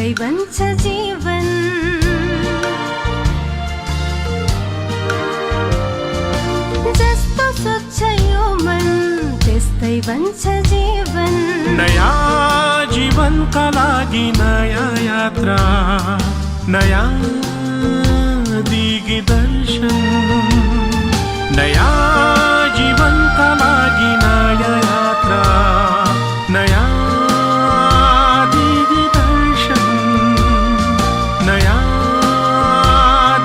त्यस्तै बन्छ जीवन जस्तो सोच्छ यो मन त्यस्तै बन्छ जीवन नयाँ जीवनका लागि नयाँ यात्रा नयाँ दिग्दर्शन नयाँ जीवनका लागि नयाँ यात्रा नयाँ दिग्दर्शन नयाँ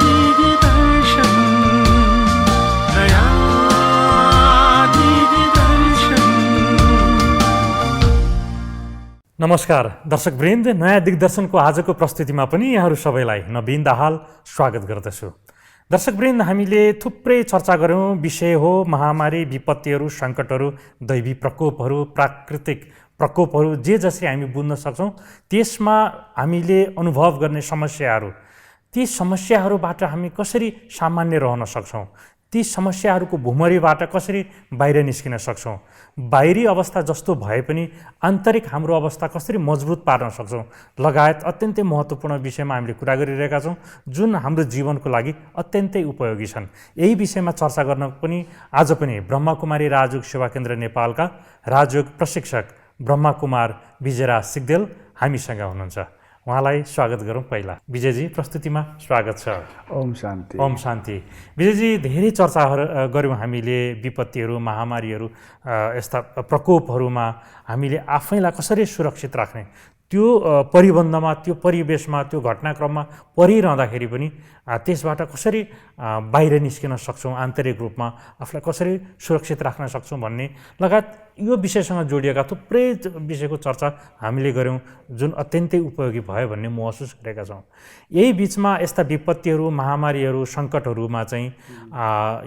दिग्दर्शन नयाँ दिग्दर्शन। नमस्कार दर्शकवृन्द, नयाँ दिग्दर्शनको आजको प्रस्तुतिमा पनि यहाँहरू सबैलाई नवीन दाहाल स्वागत गर्दछु। दर्शकवृन्द, हामीले थुप्रै चर्चा गऱ्यौँ। विषय हो महामारी, विपत्तिहरू, सङ्कटहरू, दैवी प्रकोपहरू, प्राकृतिक प्रकोपहरू, जे जसरी हामी बुझ्न सक्छौँ त्यसमा हामीले अनुभव गर्ने समस्याहरू, ती समस्याहरूबाट हामी कसरी सामान्य रहन सक्छौँ, ती समस्याहरूको भुमरीबाट कसरी बाहिर निस्किन सक्छौँ, बाहिरी अवस्था जस्तो भए पनि आन्तरिक हाम्रो अवस्था कसरी मजबुत पार्न सक्छौँ लगायत अत्यन्तै महत्त्वपूर्ण विषयमा हामीले कुरा गरिरहेका छौँ, जुन हाम्रो जीवनको लागि अत्यन्तै उपयोगी छन्। यही विषयमा चर्चा गर्न पनि आज पनि ब्रह्माकुमारी राजयोग सेवा केन्द्र नेपालका राजयोग प्रशिक्षक ब्रह्माकुमार विजयराज सिग्देल हामीसँग हुनुहुन्छ। उहाँलाई स्वागत गरौँ। पहिला विजयजी, प्रस्तुतिमा स्वागत छ। ओम शान्ति। ओम शान्ति। विजयजी, धेरै चर्चाहरू गऱ्यौँ हामीले, विपत्तिहरू, महामारीहरू, यस्ता प्रकोपहरूमा हामीले आफैलाई कसरी सुरक्षित राख्ने, त्यो परिबन्धमा, त्यो परिवेशमा, त्यो घटनाक्रममा परिरहँदाखेरि पनि त्यसबाट कसरी बाहिर निस्किन सक्छौँ, आन्तरिक रूपमा आफूलाई कसरी सुरक्षित राख्न सक्छौँ भन्ने लगायत यो विषयसँग जोडिएका थुप्रै विषयको चर्चा हामीले गऱ्यौँ, जुन अत्यन्तै उपयोगी भयो भन्ने महसुस गरेका छौँ। यही बिचमा यस्ता विपत्तिहरू, महामारीहरू, सङ्कटहरूमा चाहिँ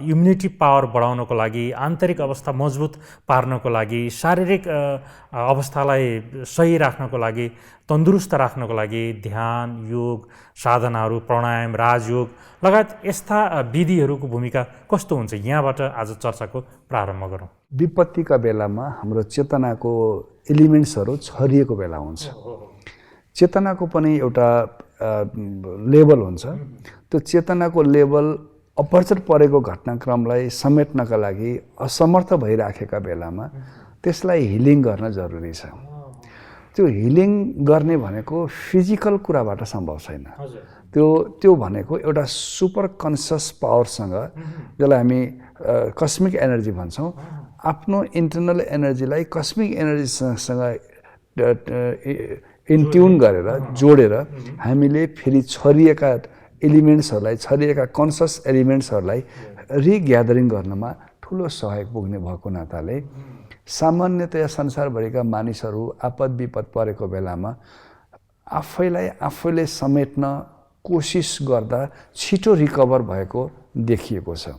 इम्युनिटी पावर बढाउनको लागि, आन्तरिक अवस्था मजबुत पार्नको लागि, शारीरिक अवस्थालाई सही राख्नको लागि, तन्दुरुस्त राख्नको लागि ध्यान, योग, साधनाहरू, प्राणायाम, राजयोग लगायत यस्ता विधिहरूको भूमिका कस्तो हुन्छ, यहाँबाट आज चर्चाको प्रारम्भ गरौँ। विपत्तिका बेलामा हाम्रो चेतनाको एलिमेन्ट्सहरू छरिएको बेला हुन्छ। चेतनाको पनि एउटा लेभल हुन्छ। त्यो चेतनाको लेभल अपर्चर परेको घटनाक्रमलाई समेट्नका लागि असमर्थ भइराखेका बेलामा त्यसलाई हिलिङ गर्न जरुरी छ। त्यो हिलिङ गर्ने भनेको फिजिकल कुराबाट सम्भव छैन। त्यो भनेको एउटा सुपर कन्सियस पावरसँग, जसलाई हामी कस्मिक एनर्जी भन्छौँ, आफ्नो इन्टरनल एनर्जीलाई कस्मिक एनर्जीसँग इन्ट्युन गरेर जोडेर हामीले फेरि छरिएका एलिमेन्ट्सहरूलाई, छरिएका कन्सियस एलिमेन्ट्सहरूलाई रिग्यादरिङ गर्नमा ठुलो सहयोग पुग्ने भएको नाताले सामान्यतया संसारभरिका मानिसहरू आपद विपद परेको बेलामा आफैलाई आफैले समेट्न कोसिस गर्दा छिटो रिकभर भएको देखिएको छ।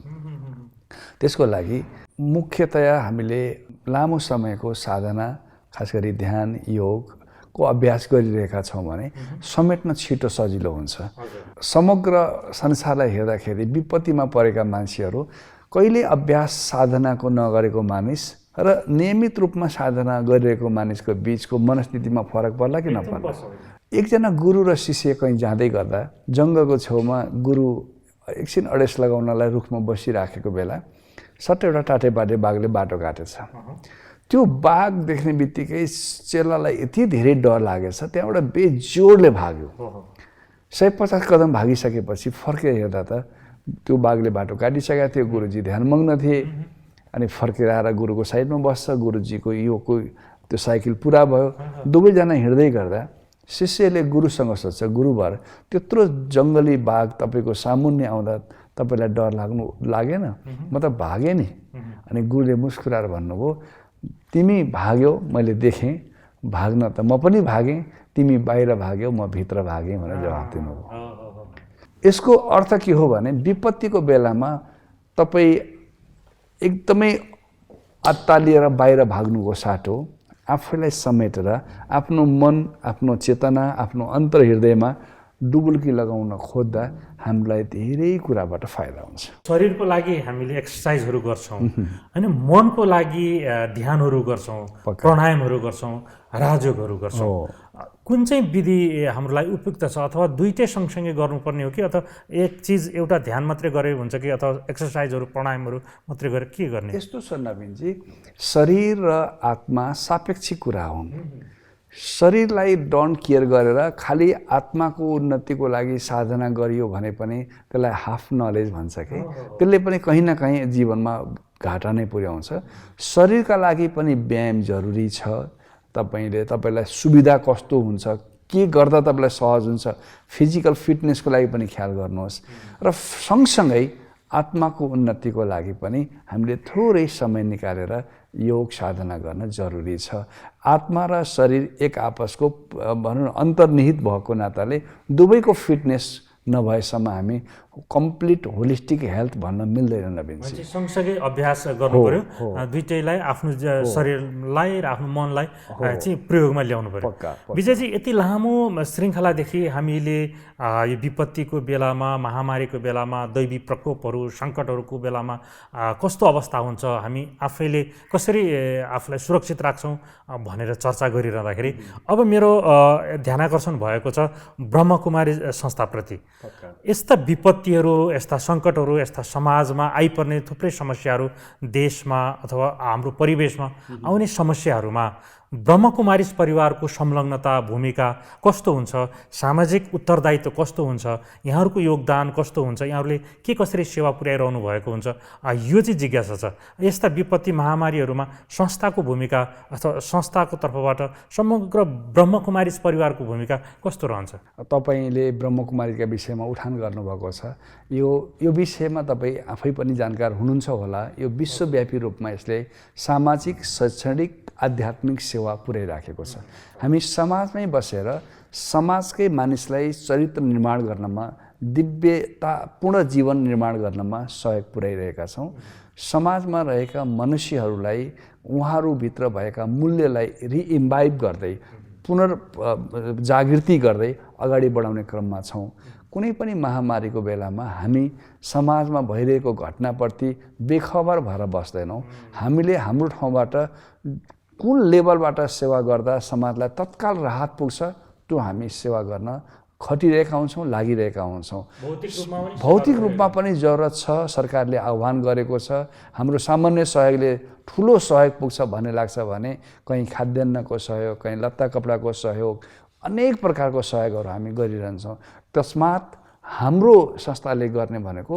त्यसको लागि मुख्यतया हामीले लामो समयको साधना, खास गरी ध्यान, योगको अभ्यास गरिरहेका छौँ भने समेट्न छिटो सजिलो हुन्छ। समग्र संसारलाई हेर्दाखेरि विपत्तिमा परेका मान्छेहरू कहिले अभ्यास साधनाको नगरेको मानिस र नियमित रूपमा साधना गरिरहेको मानिसको बिचको मनस्थितिमा फरक पर्ला कि नपर्ला? एकजना गुरु र शिष्य कहीँ जाँदै गर्दा जङ्गलको छेउमा गुरु एकछिन अडेस लगाउनलाई रुखमा बसिराखेको बेला सट्ट एउटा टाटेबाटे बाघले बाटो काटेछ। त्यो बाघ देख्ने बित्तिकै चेलालाई यति धेरै डर लागेछ, त्यहाँबाट बेजोडले भाग्यो। 150 कदम भागिसकेपछि फर्केर हेर्दा त त्यो बाघले बाटो काटिसकेका थियो। गुरुजी ध्यानमग्न थिए। अनि फर्केर आएर गुरुको साइडमा बस्छ। गुरुजीको योगको त्यो साइकल पुरा भयो। दुवैजना हिँड्दै गर्दा शिष्यले गुरुसँग सोध्छ, गुरुवर त्यत्रो जङ्गली बाघ तपाईँको सामुन्ने आउँदा तपाईँलाई डर लागेन? म त भागेँ नि। अनि गुरुले मुस्कुराएर भन्नुभयो, तिमी भाग्यौ, मैले देखेँ, भाग्न त म पनि भागेँ, तिमी बाहिर भाग्यौ, म भित्र भागेँ भनेर जवाफ दिनुभयो। यसको अर्थ के हो भने विपत्तिको बेलामा तपाईँ एकदमै अत्तालिएर बाहिर भाग्नुको साटो आफैलाई समेटेर आफ्नो मन, आफ्नो चेतना, आफ्नो अन्तर्हृदयमा डुबुल्की लगाउन खोज्दा हामीलाई धेरै कुराबाट फाइदा हुन्छ। शरीरको लागि हामीले एक्सर्साइजहरू गर्छौँ होइन, मनको लागि ध्यानहरू गर्छौँ, प्राणायामहरू गर्छौँ, राजयोगहरू गर्छौँ। कुन चाहिँ विधि हाम्रो लागि उपयुक्त छ, अथवा दुइटै सँगसँगै गर्नुपर्ने हो कि, अथवा एक चिज एउटा ध्यान मात्रै गरे हुन्छ कि, अथवा एक्सर्साइजहरू प्राणायामहरू मात्रै गरेर के गर्ने? यस्तो छ नवीनजी, शरीर र आत्मा सापेक्षिक कुरा हुन्। शरीरलाई डोन्ट केयर गरेर खालि आत्माको उन्नतिको लागि साधना गरियो भने पनि त्यसलाई हाफ नलेज भन्छ कि, त्यसले पनि कहीँ न कहीँ जीवनमा घाटा नै पुर्याउँछ। शरीरका लागि पनि व्यायाम जरुरी छ। तपाईँलाई सुविधा कस्तो हुन्छ, के गर्दा तपाईँलाई सहज हुन्छ, फिजिकल फिटनेसको लागि पनि ख्याल गर्नुहोस्। र सँगसँगै आत्माको उन्नतिको लागि पनि हामीले थोरै समय निकालेर योग साधना गर्न जरुरी छ। आत्मा र शरीर एक आपसको भनौँ अन्तर्निहित भएको नाताले दुवैको फिटनेस नभएसम्म हामी कम्प्लिट होलिस्टिक हेल्थ भन्न मिल्दैन नवीनजी। सँगसँगै अभ्यास गर्नु पर्यो, दुइटैलाई आफ्नो शरीरलाई र आफ्नो मनलाई चाहिँ प्रयोगमा ल्याउनु पर्यो। विजयजी, यति लामो श्रृङ्खलादेखि हामीले यो विपत्तिको बेलामा, महामारीको बेलामा, दैवी प्रकोपहरू, सङ्कटहरूको बेलामा कस्तो अवस्था हुन्छ, हामी आफैले कसरी आफूलाई सुरक्षित राख्छौँ भनेर चर्चा गरिरहँदाखेरि अब मेरो ध्यानाकर्षण भएको छ ब्रह्मकुमारी संस्थाप्रति। यस्ता विपत्तिहरू, यस्ता सङ्कटहरू, यस्ता समाजमा आइपर्ने थुप्रै समस्याहरू, देशमा अथवा हाम्रो परिवेशमा आउने समस्याहरूमा ब्रह्मकुमारीज परिवारको संलग्नता, भूमिका कस्तो हुन्छ, सामाजिक उत्तरदायित्व कस्तो हुन्छ, यहाँहरूको योगदान कस्तो हुन्छ, यहाँहरूले के कसरी सेवा पुर्याइरहनु भएको हुन्छ, यो चाहिँ जिज्ञासा छ। यस्ता विपत्ति महामारीहरूमा संस्थाको भूमिका अथवा संस्थाको तर्फबाट समग्र ब्रह्मकुमारीज परिवारको भूमिका कस्तो रहन्छ? तपाईँले ब्रह्मकुमारीका विषयमा उठान गर्नुभएको छ। यो विषयमा तपाईँ आफै पनि जानकार हुनुहुन्छ होला। यो विश्वव्यापी रूपमा यसले सामाजिक, शैक्षणिक, आध्यात्मिक सेवा पुर्याइराखेको छ। हामी समाजमै बसेर समाजकै मानिसलाई चरित्र निर्माण गर्नमा, दिव्यतापूर्ण जीवन निर्माण गर्नमा सहयोग पुर्याइरहेका छौँ। समाजमा रहेका मनुष्यहरूलाई उहाँहरूभित्र भएका मूल्यलाई रिइम्बाइब गर्दै, पुनर्जागृति गर्दै अगाडि बढाउने क्रममा छौँ। कुनै पनि महामारीको बेलामा हामी समाजमा भइरहेको घटनाप्रति बेखबर भएर बस्दैनौँ। हामीले हाम्रो ठाउँबाट कुन लेभलबाट सेवा गर्दा समाजलाई तत्काल राहत पुग्छ त्यो हामी सेवा गर्न खटिरहेका हुन्छौँ, लागिरहेका हुन्छौँ। भौतिक रूपमा पनि जरुरत छ, सरकारले आह्वान गरेको छ। हाम्रो सामान्य सहयोगले ठुलो सहयोग पुग्छ भन्ने लाग्छ भने कहीँ खाद्यान्नको सहयोग, कहीँ लत्ता कपडाको सहयोग, अनेक प्रकारको सहयोगहरू हामी गरिरहन्छौँ। तस्मात् हाम्रो संस्थाले गर्ने भनेको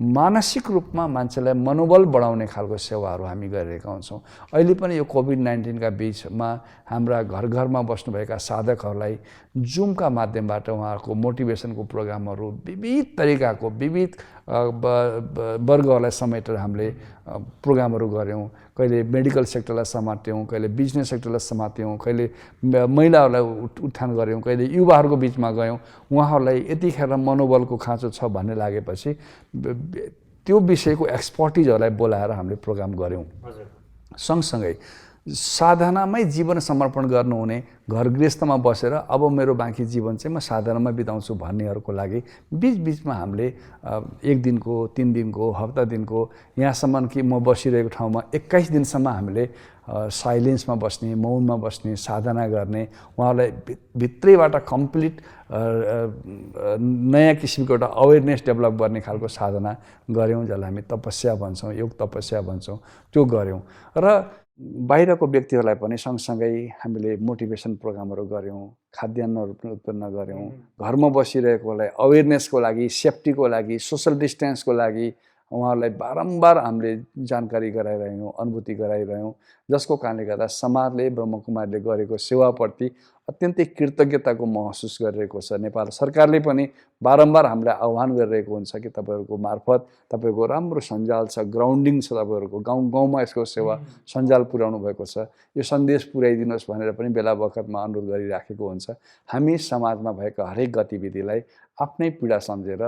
मानसिक रूपमा मान्छेलाई मनोबल बढाउने खालको सेवाहरू हामी गरिरहेका हुन्छौँ। अहिले पनि यो कोभिड-19 बिचमा हाम्रा घर घरमा बस्नुभएका साधकहरूलाई जुमका माध्यमबाट उहाँहरूको मोटिभेसनको प्रोग्रामहरू विविध तरिकाको, विविध वर्गहरूलाई समेटेर हामीले प्रोग्रामहरू गऱ्यौँ। कहिले मेडिकल सेक्टरलाई समात्यौँ, कहिले बिजनेस सेक्टरलाई समात्यौँ, कहिले महिलाहरूलाई उत्थान गऱ्यौँ, कहिले युवाहरूको बिचमा गयौँ। उहाँहरूलाई यतिखेर मनोबलको खाँचो छ भन्ने लागेपछि त्यो विषयको एक्सपर्टिजहरूलाई बोलाएर हामीले प्रोग्राम गऱ्यौँ। सँगसँगै साधनामै जीवन समर्पण गर्नुहुने, घर गृहस्थमा बसेर अब मेरो बाँकी जीवन चाहिँ म साधनामा बिताउँछु भन्नेहरूको लागि बिचबिचमा हामीले 1 दिनको, 3 दिनको, हप्ता दिनको, यहाँसम्म कि म बसिरहेको ठाउँमा 21 दिनसम्म हामीले साइलेन्समा बस्ने, मौनमा बस्ने, साधना गर्ने, उहाँहरूलाई भित्रैबाट कम्प्लिट नयाँ किसिमको एउटा अवेरनेस डेभलप गर्ने खालको साधना गऱ्यौँ, जसलाई हामी तपस्या भन्छौँ, योग तपस्या भन्छौँ। त्यो गऱ्यौँ र बाहिरको व्यक्तिहरूलाई पनि सँगसँगै हामीले मोटिभेसन प्रोग्रामहरू गऱ्यौँ, खाद्यान्नहरू पनि उत्पन्न गऱ्यौँ। घरमा बसिरहेकोलाई अवेरनेसको लागि, सेफ्टीको लागि, सोसल डिस्टेन्सको लागि उहाँहरूलाई बारम्बार हामीले जानकारी गराइरह्यौँ, अनुभूति गराइरह्यौँ, जसको कारणले गर्दा समाजले ब्रह्मकुमारीले गरेको सेवाप्रति अत्यन्तै कृतज्ञताको महसुस गरिरहेको छ। नेपाल सरकारले पनि बारम्बार हामीलाई आह्वान गरिरहेको हुन्छ कि तपाईँहरूको मार्फत तपाईँको राम्रो सञ्जाल छ, ग्राउन्डिङ छ, तपाईँहरूको गाउँ गाउँमा यसको सेवा सञ्जाल पुर्याउनु भएको छ, यो सन्देश पुर्याइदिनुहोस् भनेर पनि बेला बखतमा अनुरोध गरिराखेको हुन्छ। हामी समाजमा भएका हरेक गतिविधिलाई आफ्नै पीडा सम्झेर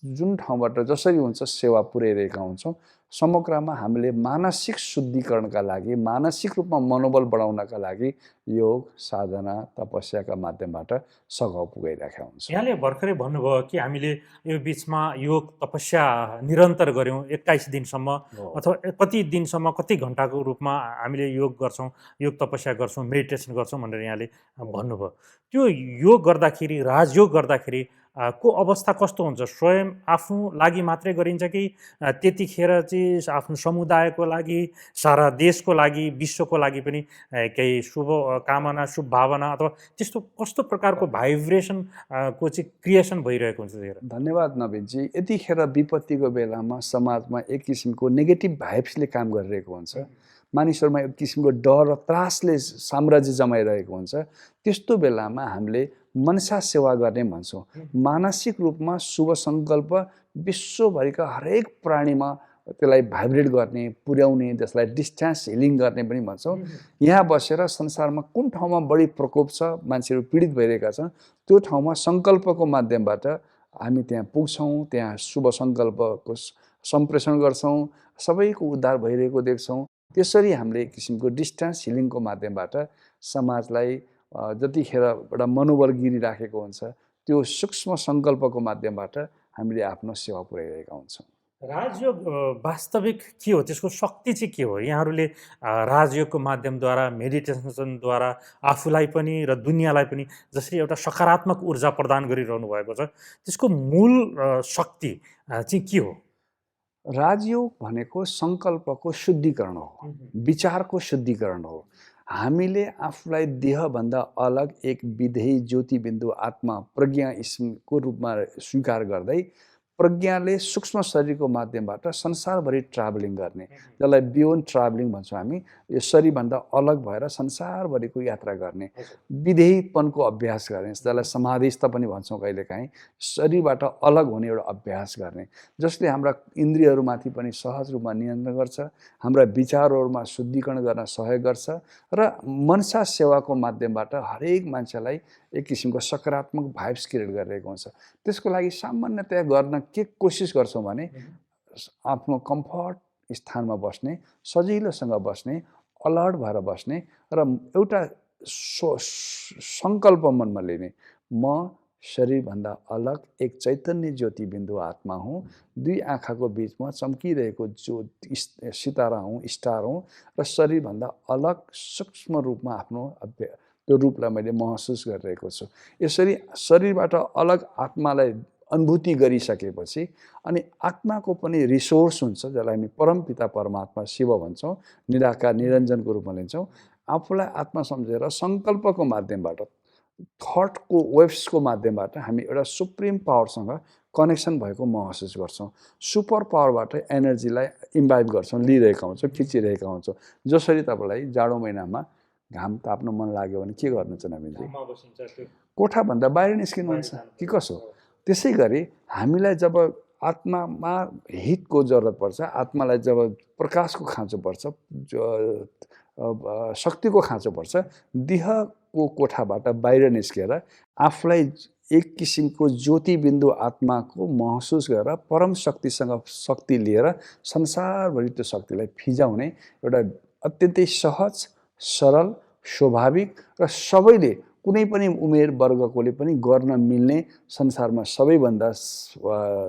जुन ठाउँबाट जसरी हुन्छ सेवा पुर्याइरहेका हुन्छौँ। समग्रमा हामीले मानसिक शुद्धिकरणका लागि, मानसिक रूपमा मनोबल बढाउनका लागि योग, साधना, तपस्याका माध्यमबाट सघाउ पुगाइरहेका हुन्छौँ। यहाँले भर्खरै भन्नुभयो कि हामीले यो बिचमा योग तपस्या निरन्तर गऱ्यौँ 21 दिनसम्म अथवा कति दिनसम्म कति घन्टाको रूपमा हामीले योग गर्छौँ, योग तपस्या गर्छौँ, मेडिटेसन गर्छौँ भनेर यहाँले भन्नुभयो। त्यो योग गर्दाखेरि, राजयोग गर्दाखेरि को अवस्था कस्तो हुन्छ? स्वयं आफ्नो लागि मात्रै गरिन्छ कि त्यतिखेर चाहिँ आफ्नो समुदायको लागि, सारा देशको लागि, विश्वको लागि पनि केही शुभ कामना, शुभ भावना अथवा त्यस्तो कस्तो प्रकारको भाइब्रेसन को चाहिँ क्रिएसन भइरहेको हुन्छ त्यतिखेर? धन्यवाद नवीनजी। यतिखेर विपत्तिको बेलामा समाजमा एक किसिमको नेगेटिभ भाइब्सले काम गरिरहेको हुन्छ। मानिसहरूमा एक किसिमको डर र त्रासले साम्राज्य जमाइरहेको हुन्छ। त्यस्तो बेलामा हामीले मनसा सेवा गर्ने भन्छौँ। मानसिक रूपमा शुभ सङ्कल्प विश्वभरिका हरेक प्राणीमा त्यसलाई भाइब्रेट गर्ने, पुर्याउने, त्यसलाई डिस्टेन्स हिलिङ गर्ने पनि भन्छौँ। यहाँ बसेर संसारमा कुन ठाउँमा बढी प्रकोप छ, मान्छेहरू पीडित भइरहेका छन्, त्यो ठाउँमा सङ्कल्पको माध्यमबाट हामी त्यहाँ पुग्छौँ, त्यहाँ शुभ सङ्कल्पको सम्प्रेषण गर्छौँ, सबैको उद्धार भइरहेको देख्छौँ। त्यसरी हामीले एक किसिमको डिस्टेन्स हिलिङको माध्यमबाट समाजलाई जतिखेर एउटा मनोबल गिरिराखेको हुन्छ, त्यो सूक्ष्म सङ्कल्पको माध्यमबाट हामीले आफ्नो सेवा पुर्याइरहेका हुन्छौँ। राजयोग वास्तविक के हो? त्यसको शक्ति चाहिँ के हो? यहाँहरूले राजयोगको माध्यमद्वारा, मेडिटेसनद्वारा आफूलाई पनि र दुनियाँलाई पनि जसरी एउटा सकारात्मक ऊर्जा प्रदान गरिरहनु भएको छ, त्यसको मूल शक्ति चाहिँ के हो? राजयोग भनेको सङ्कल्पको शुद्धिकरण हो, विचारको शुद्धिकरण हो। हामीले आफूलाई देहभन्दा अलग एक विधेयी ज्योतिबिन्दु आत्मा प्रज्ञा को रूपमा स्वीकार गर्दै प्रज्ञाले सूक्ष्म शरीरको माध्यमबाट संसारभरि ट्राभलिङ गर्ने, जसलाई बियोन्ड ट्राभलिङ भन्छौँ हामी। यो शरीरभन्दा अलग भएर संसारभरिको यात्रा गर्ने, विधेयीपनको अभ्यास गर्ने, जसलाई समाधिस्थ पनि भन्छौँ कहिलेकाहीँ। शरीरबाट अलग हुने एउटा अभ्यास गर्ने, जसले हाम्रा इन्द्रियहरूमाथि पनि सहज रूपमा नियन्त्रण गर्छ, हाम्रा विचारहरूमा शुद्धिकरण गर्न सहयोग गर्छ र मनसा सेवाको माध्यमबाट हरेक मान्छेलाई एक किसिमको सकारात्मक भाइब्स क्रिएट गरिरहेको हुन्छ। त्यसको लागि सामान्यतया गर्न के कोसिस गर्छौँ भने आफ्नो कम्फर्ट स्थानमा बस्ने, सजिलोसँग बस्ने, अलर्ट भएर बस्ने र एउटा सङ्कल्प मनमा लिने, म शरीरभन्दा अलग एक चैतन्य ज्योति बिन्दु आत्मा हुँ, दुई आँखाको बिचमा चम्किरहेको जो सितारा हुँ, स्टार हुँ र शरीरभन्दा अलग सूक्ष्म रूपमा आफ्नो त्यो रूपलाई मैले महसुस गरिरहेको छु। यसरी शरीरबाट अलग आत्मालाई अनुभूति गरिसकेपछि अनि आत्माको पनि रिसोर्स हुन्छ, जसलाई हामी परमपिता परमात्मा शिव भन्छौँ, निराकार निरञ्जनको रूपमा लिन्छौँ। आफूलाई आत्मा सम्झेर सङ्कल्पको माध्यमबाट, थटको वेभ्सको माध्यमबाट हामी एउटा सुप्रिम पावरसँग कनेक्सन भएको महसुस गर्छौँ। सुपर पावरबाट एनर्जीलाई इम्बाइब गर्छौँ, लिइरहेका हुन्छौँ, खिचिरहेका हुन्छौँ। जसरी तपाईँलाई जाडो महिनामा घाम ताप्न मन लाग्यो भने के गर्नुहुन्छ नवीनजी? कोठाभन्दा बाहिर निस्किनुहुन्छ कि कसो? त्यसै गरी हामीलाई जब आत्मामा हितको जरुरत पर्छ, आत्मालाई जब प्रकाशको खाँचो पर्छ, शक्तिको खाँचो पर्छ, देहको कोठाबाट बाहिर निस्केर आफूलाई एक किसिमको ज्योतिबिन्दु आत्माको महसुस गरेर परम शक्तिसँग शक्ति लिएर संसारभरि त्यो शक्तिलाई फिजाउने एउटा अत्यन्तै सहज, सरल, स्वाभाविक र सबैले कुनै पनि उमेर वर्गकोले पनि गर्न मिल्ने संसारमा सबैभन्दा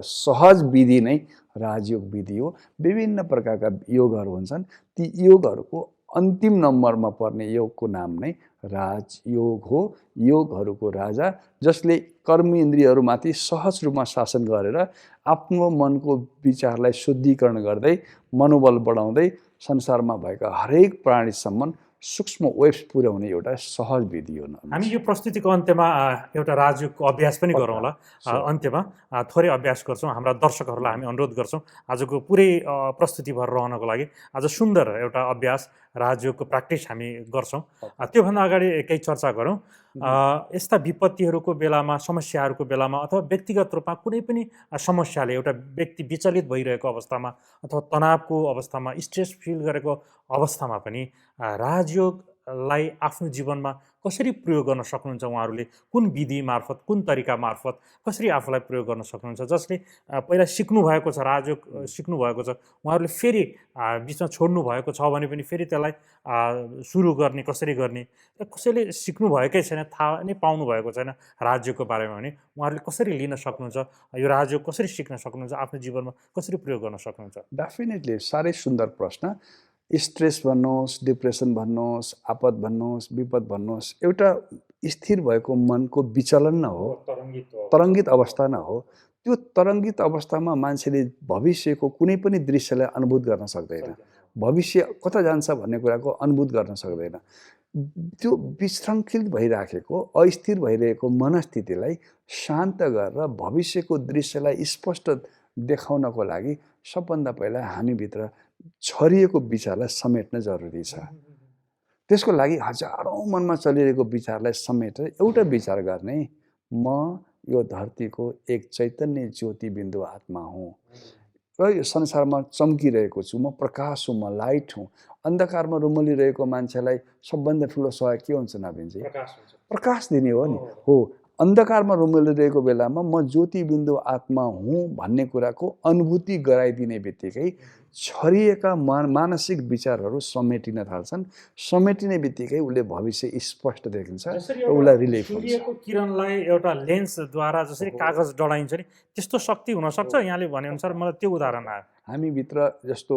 सहज विधि नै राजयोग विधि हो। विभिन्न प्रकारका योगहरू हुन्छन्, ती योगहरूको अन्तिम नम्बरमा पर्ने योगको नाम नै राजयोग हो। योगहरूको राजा, जसले कर्म इन्द्रियहरूमाथि सहज रूपमा शासन गरेर आफ्नो मनको विचारलाई शुद्धिकरण गर्दै मनोबल बढाउँदै संसारमा भएका हरेक प्राणीसम्म सूक्ष्म वेब्स पुर्याउने एउटा सहज विधि हो। हामी यो प्रस्तुतिको अन्त्यमा एउटा राजयोगको अभ्यास पनि गरौँ होला। अन्त्यमा थोरै अभ्यास गर्छौँ, हाम्रा दर्शकहरूलाई हामी अनुरोध गर्छौँ आजको पुरै प्रस्तुति भएर रहनको लागि आज सुन्दर एउटा अभ्यास राजयोगको प्र्याक्टिस हामी गर्छौँ। त्योभन्दा अगाडि केही चर्चा गरौँ। यस्ता विपत्तिहरूको बेलामा, समस्याहरूको बेलामा अथवा व्यक्तिगत रूपमा कुनै पनि समस्याले एउटा व्यक्ति विचलित भइरहेको अवस्थामा अथवा तनावको अवस्थामा, स्ट्रेस फिल गरेको अवस्थामा पनि राजयोग राजयोगलाई आफ्नो जीवनमा कसरी प्रयोग गर्न सक्नुहुन्छ उहाँहरूले? कुन विधि मार्फत, कुन तरिका मार्फत कसरी आफूलाई प्रयोग गर्न सक्नुहुन्छ? जसले पहिला सिक्नु भएको छ, राजयोग सिक्नु भएको छ, उहाँहरूले फेरि बिचमा छोड्नु भएको छ भने पनि फेरि त्यसलाई सुरु गर्ने, कसरी गर्ने, कसैले सिक्नु भएकै छैन, थाहा नै पाउनु भएको छैन राजयोगको बारेमा भने उहाँहरूले कसरी लिन सक्नुहुन्छ? यो राजयोग कसरी सिक्न सक्नुहुन्छ? आफ्नो जीवनमा कसरी प्रयोग गर्न सक्नुहुन्छ? डेफिनेटली साह्रै सुन्दर प्रश्न। स्ट्रेस भन्नुहोस्, डिप्रेसन भन्नुहोस्, आपद भन्नुहोस्, विपद भन्नुहोस्, एउटा स्थिर भएको मनको विचलन न हो, तरङ्गित अवस्था न हो। त्यो तरङ्गित अवस्थामा मान्छेले भविष्यको कुनै पनि दृश्यलाई अनुभूत गर्न सक्दैन, भविष्य कता जान्छ भन्ने कुराको अनुभूत गर्न सक्दैन। त्यो विशृङ्खलित भइराखेको, अस्थिर भइरहेको मनस्थितिलाई शान्त गरेर भविष्यको दृश्यलाई स्पष्ट देखाउनको लागि सबभन्दा पहिला हामीभित्र छरिएको विचारलाई समेट्न जरुरी छ। त्यसको लागि हजारौँ मनमा चलिरहेको विचारलाई समेटेर एउटा विचार गर्ने, म यो धरतीको एक चैतन्य ज्योति बिन्दु आत्मा हुँ र यो संसारमा चम्किरहेको छु, म प्रकाश हुँ, म लाइट हुँ। अन्धकारमा रुमलिरहेको मान्छेलाई सबभन्दा ठुलो सहयोग के हुन्छ नवीनजी? प्रकाश दिने हो नि। हो, अन्धकारमा रुमलिरहेको बेलामा म ज्योति बिन्दु आत्मा हुँ भन्ने कुराको अनुभूति गराइदिने बित्तिकै छरिएका मानसिक विचारहरू समेटिन थाल्छन्। समेटिने बित्तिकै उसले भविष्य स्पष्ट देखिन्छ र उसलाई रिलिफ हुन्छ। सूर्यको किरणलाई एउटा लेन्सद्वारा जसरी कागज डढाइन्छ नि, त्यस्तो शक्ति हुनसक्छ? यहाँले भनेअनुसार मलाई त्यो उदाहरण आयो। हामीभित्र जस्तो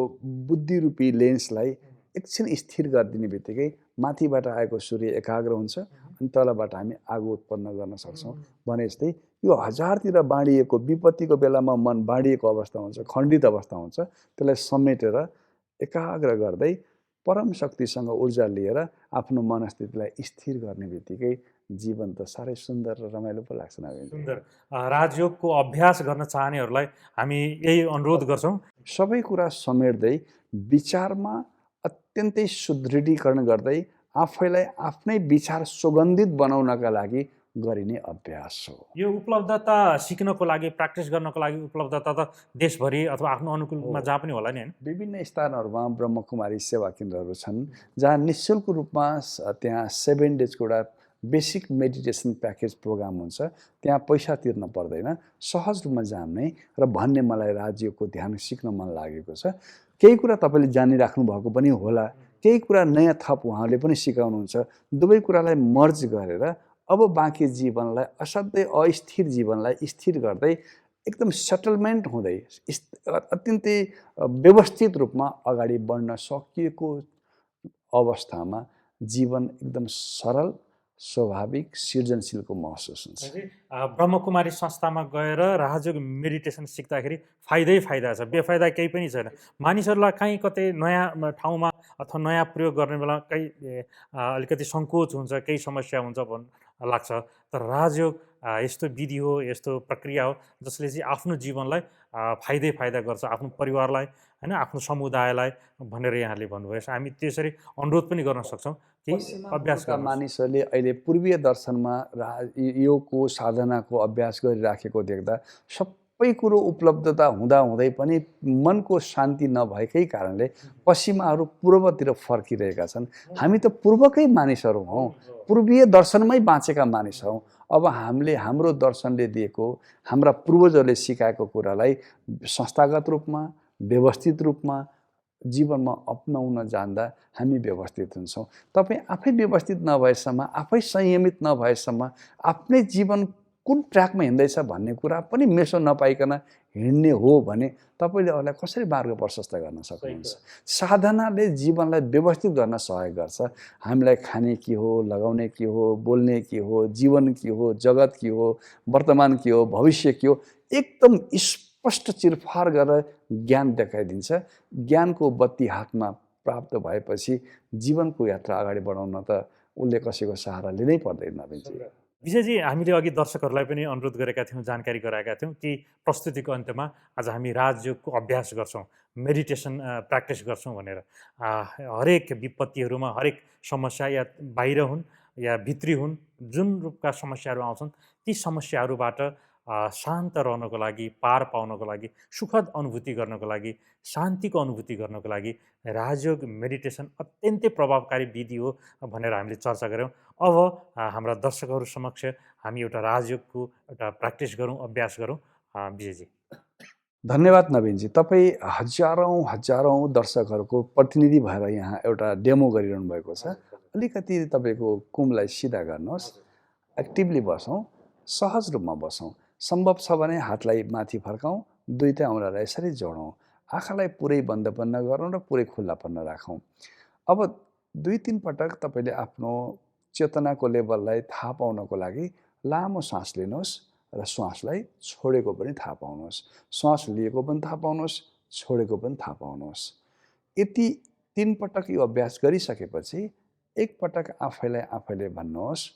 बुद्धिरूपी लेन्सलाई एकछिन स्थिर गरिदिने बित्तिकै माथिबाट आएको सूर्य एकाग्र हुन्छ अनि तलबाट हामी आगो उत्पन्न गर्न सक्छौँ। भने जस्तै यो हजारतिर बाँडिएको विपत्तिको बेलामा मन बाँडिएको अवस्था हुन्छ, खण्डित अवस्था हुन्छ, त्यसलाई समेटेर एकाग्र गर्दै परम शक्तिसँग ऊर्जा लिएर आफ्नो मनस्थितिलाई स्थिर गर्ने बित्तिकै जीवन त साह्रै सुन्दर र रमाइलो पो लाग्छ नवीन। सुन्दर। राजयोगको अभ्यास गर्न चाहनेहरूलाई हामी यही अनुरोध गर्छौँ। सबै कुरा समेट्दै विचारमा अत्यन्तै सुदृढीकरण गर्दै आफैलाई आफ्नै विचार सुगन्धित बनाउनका लागि गरिने अभ्यास हो। यो उपलब्धता सिक्नको लागि, प्र्याक्टिस गर्नको लागि उपलब्धता त देशभरि अथवा आफ्नो अनुकूलमा जहाँ पनि होला नि, होइन? विभिन्न स्थानहरूमा ब्रह्मकुमारी सेवा केन्द्रहरू छन् जहाँ निःशुल्क रूपमा त्यहाँ 7 डेजको एउटा बेसिक मेडिटेसन प्याकेज प्रोग्राम हुन्छ। त्यहाँ पैसा तिर्न पर्दैन, सहज रूपमा जान्ने र भन्ने मलाई राजयोगको ध्यान सिक्न मन लागेको छ। केही कुरा तपाईँले जानिराख्नु भएको पनि होला, केही कुरा नयाँ थप उहाँले पनि सिकाउनुहुन्छ। दुवै कुरालाई मर्ज गरेर अब बाँकी जीवनलाई, असाध्यै अस्थिर जीवनलाई स्थिर गर्दै एकदम सेटलमेन्ट हुँदै अत्यन्तै व्यवस्थित रूपमा अगाडि बढ्न सकिएको अवस्थामा जीवन एकदम सरल, स्वाभाविक, सृजनशीलको महसुस हुन्छ। ब्रह्मकुमारी संस्थामा गएर राजयोग मेडिटेसन सिक्दाखेरि फाइदै फाइदा छ, बेफाइदा केही पनि छैन। मानिसहरूलाई कहीँ कतै नयाँ ठाउँमा अथवा नयाँ प्रयोग गर्ने बेला कहीँ अलिकति सङ्कोच हुन्छ, केही समस्या हुन्छ भन्ने लाग्छ। तर राजयोग यस्तो विधि हो, यस्तो प्रक्रिया हो जसले चाहिँ आफ्नो जीवनलाई फाइदै फाइदा गर्छ, आफ्नो परिवारलाई, होइन, आफ्नो समुदायलाई भनेर यहाँले भन्नुभयो। हामी त्यसरी अनुरोध पनि गर्न सक्छौँ कि अभ्यास गर्न। मानिसहरूले अहिले पूर्वीय दर्शनमा योगको साधनाको अभ्यास गरिराखेको देख्दा सबै कुरो उपलब्धता हुँदाहुँदै पनि मनको शान्ति नभएकै कारणले पश्चिमाहरू पूर्वतिर फर्किरहेका छन्। हामी त पूर्वकै मानिसहरू हौँ, पूर्वीय दर्शनमै बाँचेका मानिस हौँ। अब हामीले हाम्रो दर्शनले दिएको, हाम्रा पूर्वजहरूले सिकाएको कुरालाई संस्थागत रूपमा, व्यवस्थित रूपमा जीवनमा अपनाउन जान्दा हामी व्यवस्थित हुन्छौँ। तपाईँ आफै व्यवस्थित नभएसम्म, आफै संयमित नभएसम्म आफ्नै जीवन कुन ट्र्याकमा हिँड्दैछ भन्ने कुरा पनि मेसो नपाइकन हिँड्ने हो भने तपाईँले अरूलाई कसरी मार्ग प्रशस्त गर्न सक्नुहुन्छ? साधनाले जीवनलाई व्यवस्थित गर्न सहयोग गर्छ। हामीलाई खाने के हो, लगाउने के हो, बोल्ने के हो, जीवन के हो, जगत के हो, वर्तमान के हो, भविष्य के हो, एकदम स्पष्ट चिरफार गरेर ज्ञान देखाइदिन्छ। ज्ञानको बत्ती हातमा प्राप्त भएपछि जीवनको यात्रा अगाडि बढाउन त उसले कसैको सहारा लिनै पर्दैन। विजयजी, हामीले अघि दर्शकहरूलाई पनि अनुरोध गरेका थियौँ, जानकारी गराएका थियौँ कि प्रस्तुतिको अन्त्यमा आज हामी राजयोगको अभ्यास गर्छौँ, मेडिटेसन प्र्याक्टिस गर्छौँ भनेर। हरेक विपत्तिहरूमा, हरेक समस्या या बाहिर हुन् या भित्री हुन्, जुन रूपका समस्याहरू आउँछन् ती समस्याहरूबाट शान्त रहनको लागि, पार पाउनको लागि, सुखद अनुभूति गर्नको लागि, शान्तिको अनुभूति गर्नको लागि राजयोग मेडिटेसन अत्यन्तै प्रभावकारी विधि हो भनेर हामीले चर्चा गऱ्यौँ। अब हाम्रा दर्शकहरू समक्ष हामी एउटा राजयोगको एउटा प्र्याक्टिस गरौँ, अभ्यास गरौँ। विजयजी। धन्यवाद नवीनजी। तपाईँ हजारौँ दर्शकहरूको प्रतिनिधि भएर यहाँ एउटा डेमो गरिरहनु भएको छ। अलिकति तपाईँको कुमलाई सिधा गर्नुहोस्, एक्टिभली बसौँ, सहज रूपमा बसौँ। सम्भव छ भने हातलाई माथि फर्काउँ, दुईटै औँलालाई यसरी जोडौँ, आँखालाई पुरै बन्द पनि नगरौँ र पुरै खुल्ला पनि नराखौँ। अब 2-3 पटक तपाईँले आफ्नो चेतनाको लेभललाई थाहा पाउनको लागि लामो सास लिनुहोस् र श्वासलाई छोडेको पनि थाहा पाउनुहोस्। श्वास लिएको पनि थाहा पाउनुहोस्, छोडेको पनि थाहा पाउनुहोस्। यति 3 पटक यो अभ्यास गरिसकेपछि एक पटक आफैले भन्नुहोस्,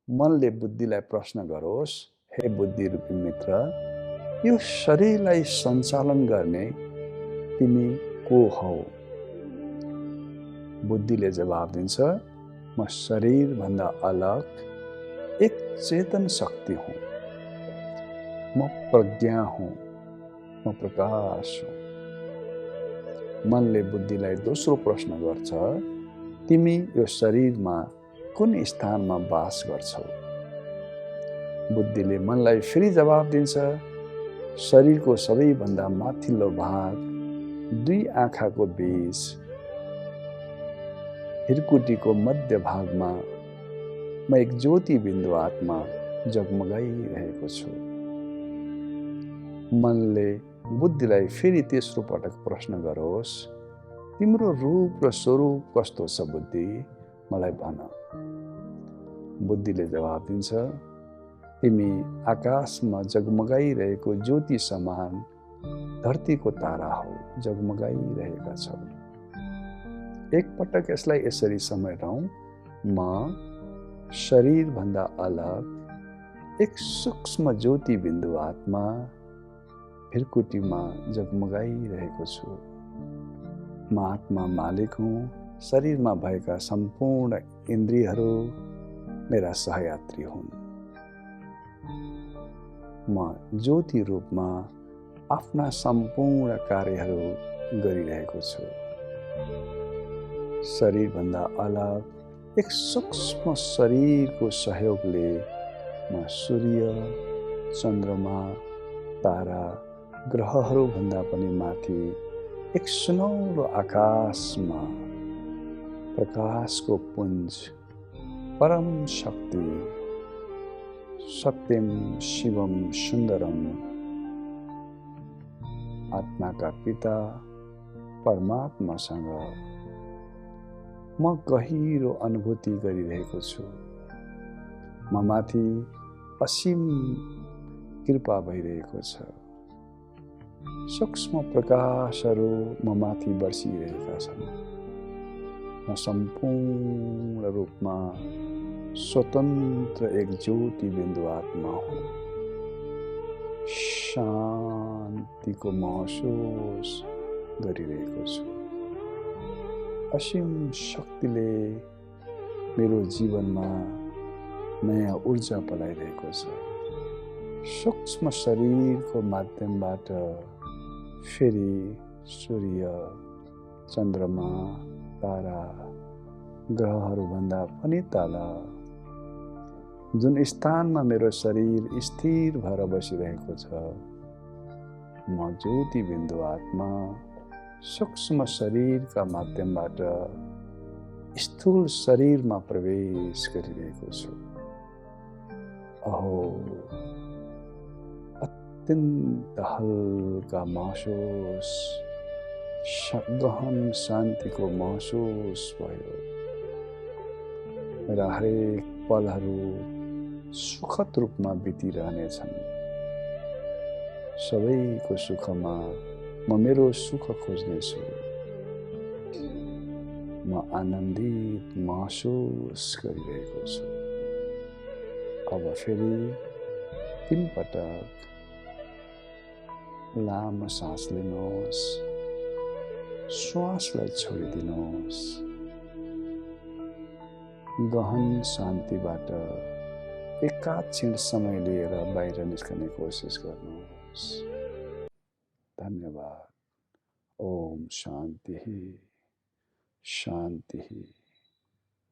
मनले बुद्धिलाई प्रश्न गरोस्, हे बुद्धि रूपी मित्र, यो शरीरलाई सञ्चालन गर्ने तिमी को हौ? बुद्धिले जवाब दिन्छ, म शरीरभन्दा अलग एक चेतन शक्ति हुँ, म प्रज्ञा हुँ, म प्रकाश हुँ। मनले बुद्धिलाई दोस्रो प्रश्न गर्छ, तिमी यो शरीरमा कुन स्थानमा बास गर्छौ? बुद्धिले मनलाई फेरि जवाब दिन्छ, शरीरको सबैभन्दा माथिल्लो भाग, 2 आँखाको बीच, हिरकुटीको मध्य भागमा म एक ज्योति बिन्दु आत्मा जगमगाइरहेको छु। मनले बुद्धिलाई फेरि तेस्रो पटक प्रश्न गरोस्, तिम्रो रूप र स्वरूप कस्तो छ बुद्धि, मलाई भन। बुद्धिले जवाब दिन्छ, तिमी आकाशमा जगमगाइरहेको ज्योति समान धरतीको तारा हौ, जगमगाइरहेका छौ। एक पटक यसलाई यसरी समेटौँ, म शरीरभन्दा अलग एक सूक्ष्म ज्योति बिन्दु आत्मा हिरकुटीमा जगमगाइरहेको छु। म आत्मा मालिक हुँ, शरीरमा भएका सम्पूर्ण इन्द्रियहरू मेरा सहयात्री हुन्। म ज्योति रूपमा आफ्ना सम्पूर्ण कार्यहरू गरिरहेको छु। शरीरभन्दा अलग एक सूक्ष्म शरीरको सहयोगले म सूर्य, चन्द्रमा, तारा, ग्रहहरूभन्दा पनि माथि एक सुनौलो आकाशमा प्रकाशको पुञ्ज, परम शक्ति, सत्यम शिवम सुन्दरम, आत्माका पिता परमात्मासँग म गहिरो अनुभूति गरिरहेको छु। म माथि असीम कृपा भइरहेको छ। सूक्ष्म प्रकाशहरू म माथि बर्सिरहेका छन्। म सम्पूर्ण रूपमा स्वतन्त्र एक ज्योति बिन्दु आत्मा हुँ। शान्तिको महसुस गरिरहेको छु। असीम शक्तिले मेरो जीवनमा नयाँ ऊर्जा पलाइरहेको छ। सूक्ष्म शरीरको माध्यमबाट फेरि सूर्य, चन्द्रमा, तारा, ग्रहहरूभन्दा पनि तल जुन स्थानमा मेरो शरीर स्थिर भएर बसिरहेको छ, म ज्योति बिन्दु आत्मा सूक्ष्म शरीरका माध्यमबाट स्थूल शरीरमा प्रवेश गरिरहेको छु। अहो, अत्यन्त हल्का महसुस, गहन शान्तिको महसुस भयो। मेरा हरेक पलहरू सुखद रूपमा बितिरहनेछन्। सबैको सुखमा म मेरो सुख खोज्नेछु। म आनन्दित महसुस गरिरहेको छु। अब फेरि 3 पटक लामो सास लिनुहोस्, श्वासलाई छोडिदिनुहोस्। गहन शान्तिबाट एकाक्षण समय लिएर बाहिर निस्कने कोसिस गर्नुहोस्। धन्यवाद। ओम शान्ति शान्ति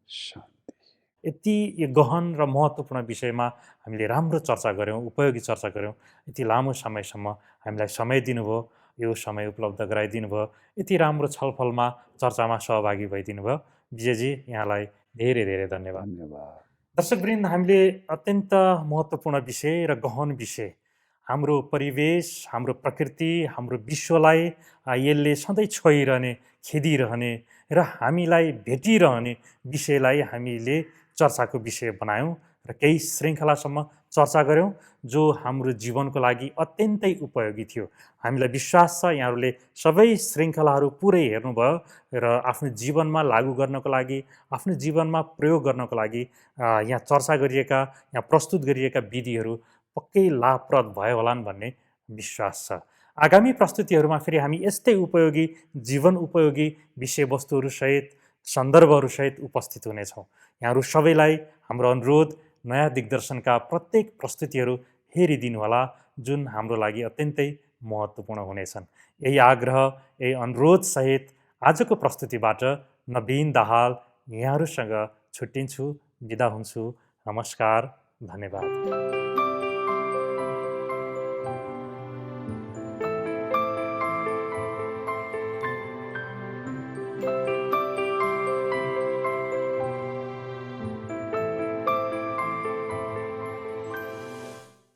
शान्ति। यति यो गहन र महत्त्वपूर्ण विषयमा हामीले राम्रो चर्चा गऱ्यौँ, उपयोगी चर्चा गऱ्यौँ। यति लामो समयसम्म हामीलाई समय दिनुभयो, यो समय उपलब्ध गराइदिनु भयो, यति राम्रो छलफलमा चर्चामा सहभागी भइदिनु भयो। विजयजी, यहाँलाई धेरै धेरै धन्यवाद। धन्यवाद। दर्शकवृन्द, हामीले अत्यन्त महत्त्वपूर्ण विषय र गहन विषय, हाम्रो परिवेश, हाम्रो प्रकृति, हाम्रो विश्वलाई यसले सधैँ छोइरहने, खेदिरहने र हामीलाई भेटिरहने विषयलाई हामीले चर्चाको विषय बनायौँ र केही श्रृङ्खलासम्म चर्चा गऱ्यौँ, जो हाम्रो जीवनको लागि अत्यन्तै उपयोगी थियो। हामीलाई विश्वास छ यहाँहरूले सबै श्रृङ्खलाहरू पुरै हेर्नुभयो र आफ्नो जीवनमा लागू गर्नको लागि, आफ्नो जीवनमा प्रयोग गर्नको लागि यहाँ चर्चा गरिएका, यहाँ प्रस्तुत गरिएका विधिहरू पक्कै लाभप्रद भयो होलान् भन्ने विश्वास छ। आगामी प्रस्तुतिहरूमा फेरि हामी यस्तै उपयोगी, जीवन उपयोगी विषयवस्तुहरूसहित, सन्दर्भहरूसहित उपस्थित हुनेछौँ। यहाँहरू सबैलाई हाम्रो अनुरोध, नयाँ दिग्दर्शनका प्रत्येक प्रस्तुतिहरू हेरिदिनुहोला, जुन हाम्रो लागि अत्यन्तै महत्त्वपूर्ण हुनेछन्। यही आग्रह, यही अनुरोधसहित आजको प्रस्तुतिबाट नवीन दाहाल यहाँहरूसँग छुट्टिन्छु, बिदा हुन्छु। नमस्कार, धन्यवाद।